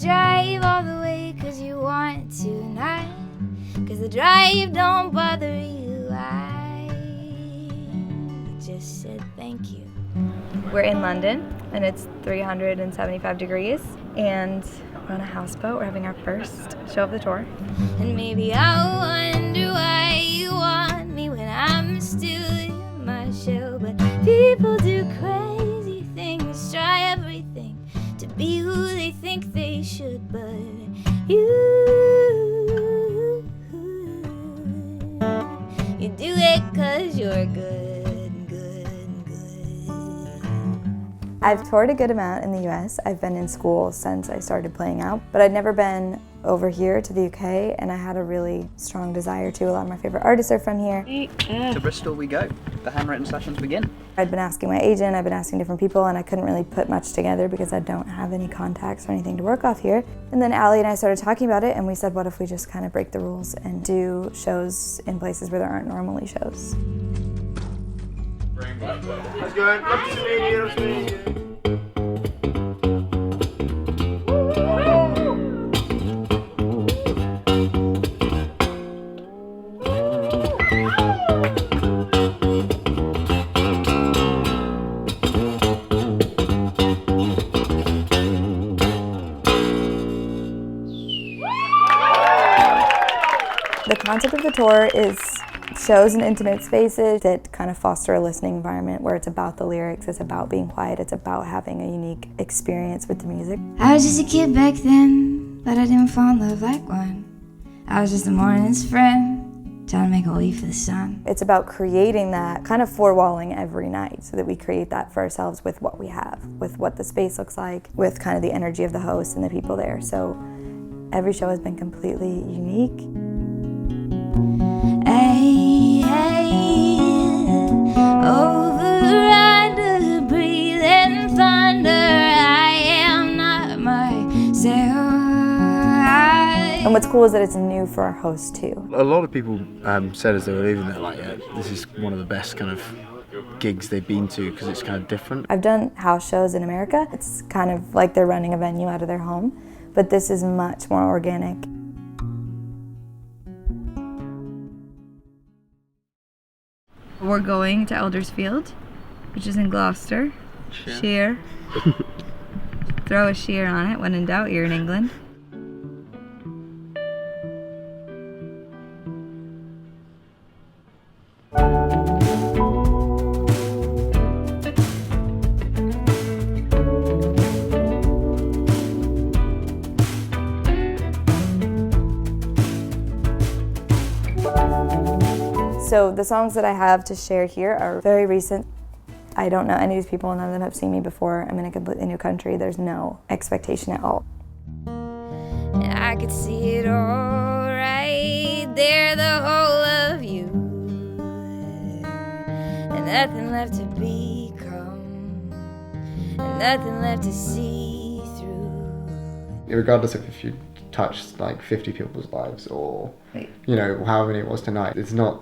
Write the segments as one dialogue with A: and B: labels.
A: drive all the way 'cause you want to not, 'cause the drive don't bother you. I just said thank you.
B: We're in London and it's 375 degrees and we're on a houseboat. We're having our first show of the tour.
A: And maybe I wonder why you want me when I'm still in my shell. But people do crazy things, try everything to be who they think they should. But you do it 'cause you're good, good, good.
B: I've toured a good amount in the US. I've been in school since I started playing out, but I'd never been over here to the UK, and I had a really strong desire to. A lot of my favorite artists are from here.
C: To Bristol we go. The handwritten sessions begin.
B: I'd been asking my agent, I've been asking different people, and I couldn't really put much together because I don't have any contacts or anything to work off here. And then Allie and I started talking about it, and we said, what if we just kind of break the rules and do shows in places where there aren't normally shows?
D: Let's go. Love to meet you. Love to meet you.
B: The concept of the tour is shows in intimate spaces that kind of foster a listening environment where it's about the lyrics, it's about being quiet, it's about having a unique experience with the music.
A: I was just a kid back then, but I didn't fall in love like one. I was just a morning's friend, trying to make a way for the sun.
B: It's about creating that kind of four-walling every night so that we create that for ourselves with what we have, with what the space looks like, with kind of the energy of the host and the people there. So every show has been completely unique.
A: Hey, hey, override the breathing thunder. I am not myself.
B: And what's cool is that it's new for our hosts too.
E: A lot of people said as they were leaving that like, this is one of the best kind of gigs they've been to because it's kind of different.
B: I've done house shows in America. It's kind of like they're running a venue out of their home, but this is much more organic. We're going to Eldersfield, which is in Gloucester. Sheer. Throw a sheer on it. When in doubt, you're in England. So the songs that I have to share here are very recent. I don't know any of these people, none of them have seen me before. I'm in a completely new country. There's no expectation at all.
A: And I could see it all right there, the whole of you. And nothing left to become, and nothing left to see through.
F: Regardless of if you touched like 50 people's lives or, you know, however many it was tonight, it's not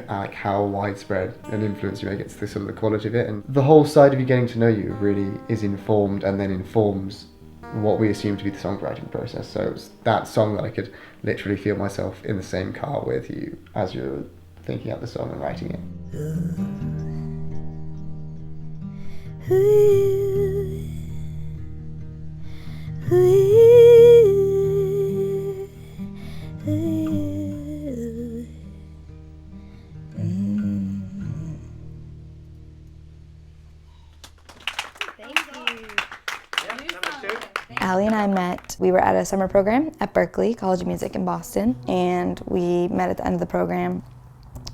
F: like how widespread an influence you make, it's the sort of the quality of it, and the whole side of you getting to know you really is informed and then informs what we assume to be the songwriting process. So it's that song that I could literally feel myself in the same car with you as you're thinking out the song and writing it.
B: Allie and I met, we were at a summer program at Berklee College of Music in Boston, and we met at the end of the program,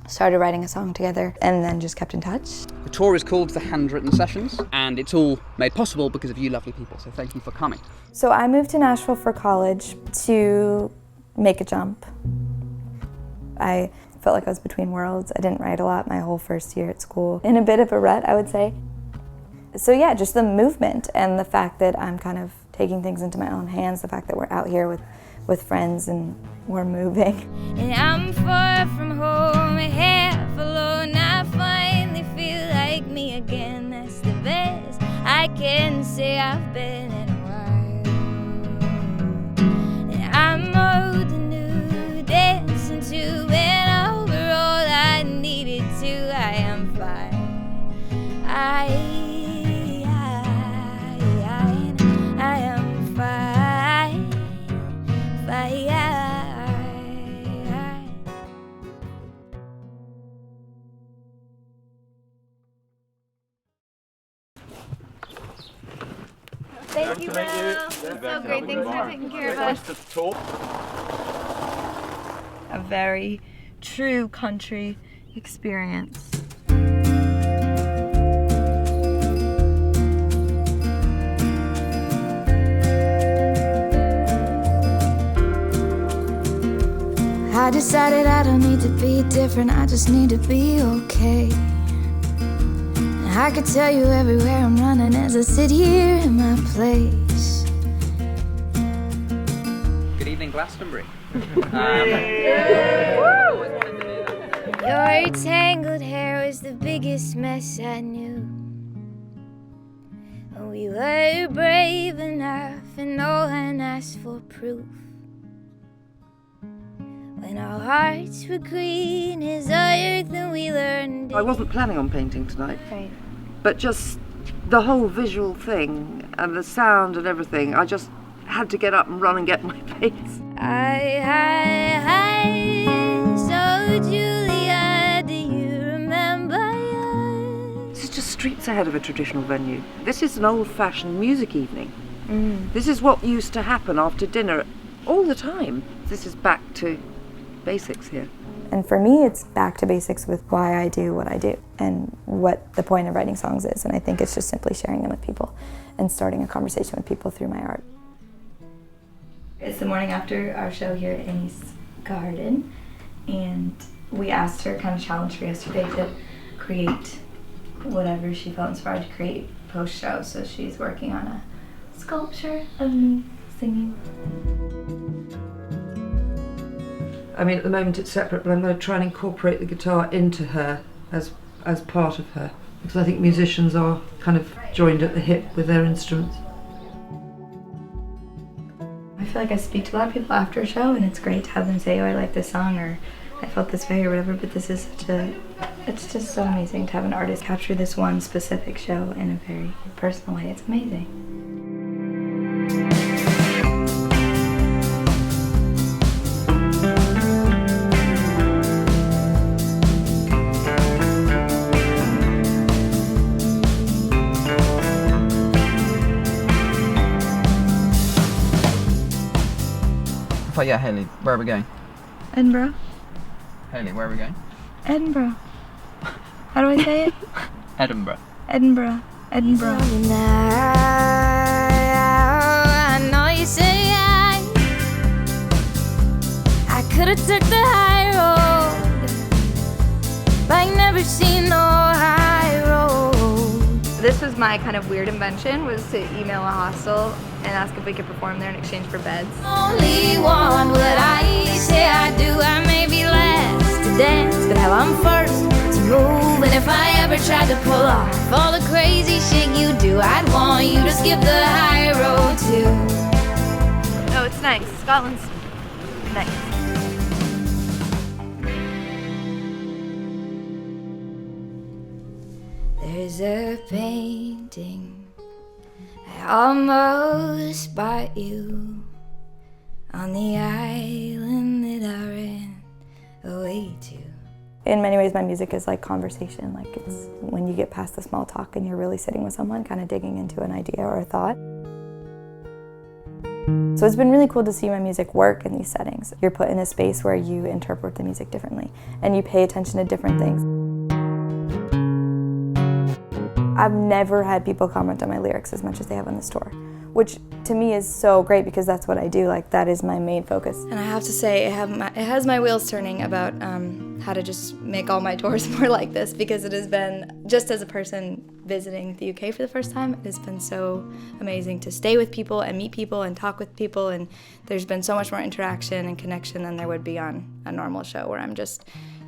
B: started writing a song together, and then just kept in touch.
C: The tour is called the Handwritten Sessions, and it's all made possible because of you lovely people, so thank you for coming.
B: So I moved to Nashville for college to make a jump. I felt like I was between worlds. I didn't write a lot my whole first year at school. In a bit of a rut, I would say. So yeah, just the movement and the fact that I'm kind of taking things into my own hands, the fact that we're out here with friends and we're moving.
A: And I'm far from home, half alone. I finally feel like me again. That's the best I can say I've been in a while. Thank you, Mel. It's so great. Thanks for taking care of us.
B: A very true country experience.
A: I decided I don't need to be different, I just need to be okay. I could tell you everywhere I'm running as I sit here in my place.
C: Good evening, Glastonbury.
A: Your tangled hair was the biggest mess I knew. We were brave enough and no one asked for proof. When our hearts were green as earth and we learned
G: I wasn't planning on painting tonight.
A: Right.
G: But just the whole visual thing and the sound and everything, I just had to get up and run and get my paints.
A: So Julia, do you remember
G: This is just streets ahead of a traditional venue. This is an old-fashioned music evening. This is what used to happen after dinner all the time. This is back to basics here.
B: And for me, it's back to basics with why I do what I do and what the point of writing songs is. And I think it's just simply sharing them with people and starting a conversation with people through my art. It's the morning after our show here at Amy's Garden, and we asked her, kind of challenged her yesterday to create whatever she felt inspired to create post-show. So she's working on a sculpture of me singing.
H: I mean, at the moment it's separate, but I'm going to try and incorporate the guitar into her as part of her, because I think musicians are kind of joined at the hip with their instruments.
B: I feel like I speak to a lot of people after a show, and it's great to have them say, oh, I like this song, or I felt this way, or whatever, but this is it's just so amazing to have an artist capture this one specific show in a very personal way. It's amazing.
C: Oh yeah, Hayley, where are we going?
B: Edinburgh.
C: Hayley, where are we going?
B: Edinburgh. How do I say it?
C: Edinburgh.
B: Edinburgh. Edinburgh.
A: I know you say I could have took the high road, but I never seen no high road.
B: This was my kind of weird invention, was to email a hostel and ask if we could perform there in exchange for beds.
A: Only one what I say I do. I may be last to dance, but hell, I'm first to move. And if I ever tried to pull off all the crazy shit you do, I'd want you to skip the high road too.
B: Oh, it's nice. Scotland's nice.
A: There's a painting I almost bought you on the island that I ran away to.
B: In many ways, my music is like conversation. Like, it's when you get past the small talk and you're really sitting with someone, kind of digging into an idea or a thought. So it's been really cool to see my music work in these settings. You're put in a space where you interpret the music differently and you pay attention to different things. I've never had people comment on my lyrics as much as they have on this tour, which to me is so great because that's what I do. Like, that is my main focus. And I have to say, it has my wheels turning about how to just make all my tours more like this, because it has been, just as a person visiting the UK for the first time, it has been so amazing to stay with people and meet people and talk with people, and there's been so much more interaction and connection than there would be on a normal show where I'm just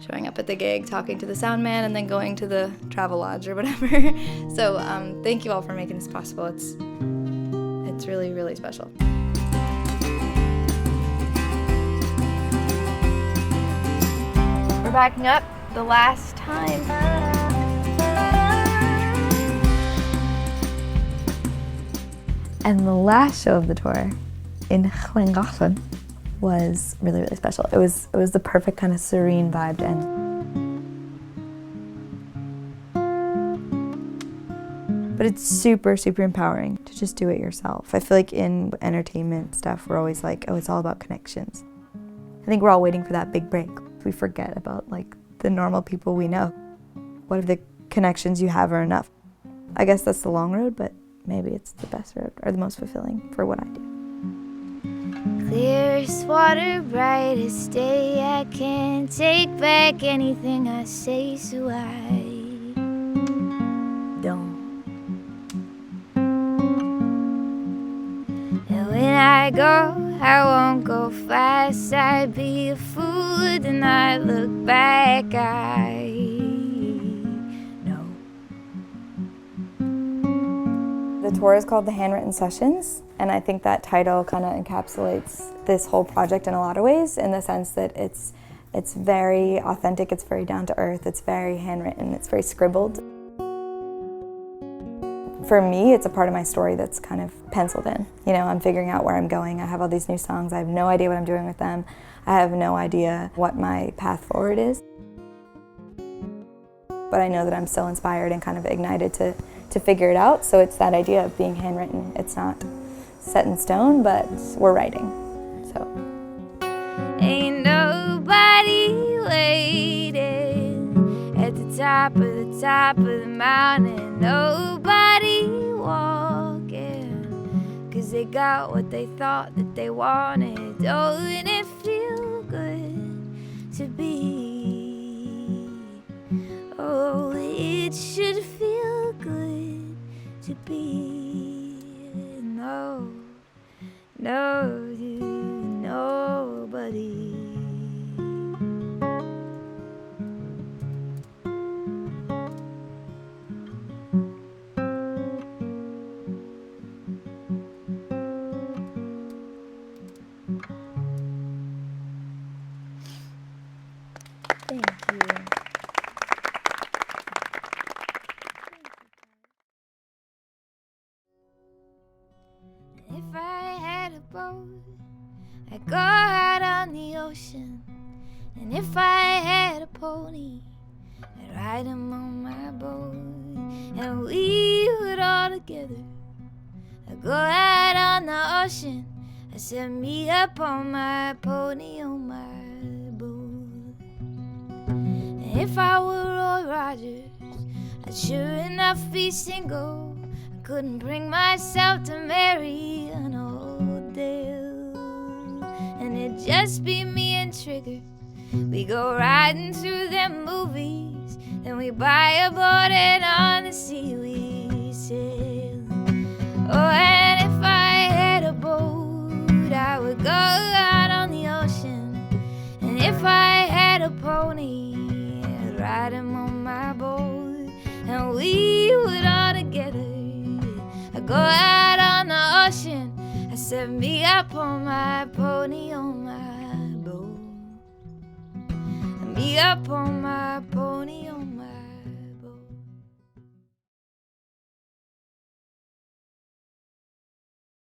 B: showing up at the gig, talking to the sound man, and then going to the travel lodge or whatever. So thank you all for making this possible. It's really, really special. We're backing up the last time. And the last show of the tour in Llangollen was really, really special. It was the perfect kind of serene vibe to end. But it's super, super empowering to just do it yourself. I feel like in entertainment stuff, we're always like, oh, it's all about connections. I think we're all waiting for that big break. We forget about like the normal people we know. What if the connections you have are enough? I guess that's the long road, but maybe it's the best road or the most fulfilling for what I do.
A: Clearest water, brightest day. I can't take back anything I say, so I don't. And when I go, I won't go fast. I'd be a fool to not look back. I know.
B: The tour is called the Handwritten Sessions, and I think that title kind of encapsulates this whole project in a lot of ways, in the sense that it's very authentic, it's very down to earth, it's very handwritten, it's very scribbled. For me, it's a part of my story that's kind of penciled in. You know, I'm figuring out where I'm going. I have all these new songs. I have no idea what I'm doing with them. I have no idea what my path forward is. But I know that I'm still inspired and kind of ignited to figure it out. So it's that idea of being handwritten. It's not set in stone, but we're writing. So.
A: Ain't nobody waiting at the top of the mountain. Nobody walking, 'cause they got what they thought that they wanted. Don't it feel good to be? Oh, it should feel good to be. No, nobody.
B: Thank you.
A: If I had a boat, I'd go out on the ocean. And if I had a pony, I'd ride him on my boat. And we would all together, I'd go out on the ocean. I set me up on my pony on my boat. And if I were Roy Rogers, I'd sure enough be single. I couldn't bring myself to marry an old Dale. And it'd just be me and Trigger. We go riding through them movies, then we buy a boat and on the sea we sail. Oh, and if I had a boat, I would go out on the ocean. And if I had a pony, I'd ride him on my boat. And we would all together, I'd go out on the ocean. I set me up on my pony on my boat. Me up on my boat.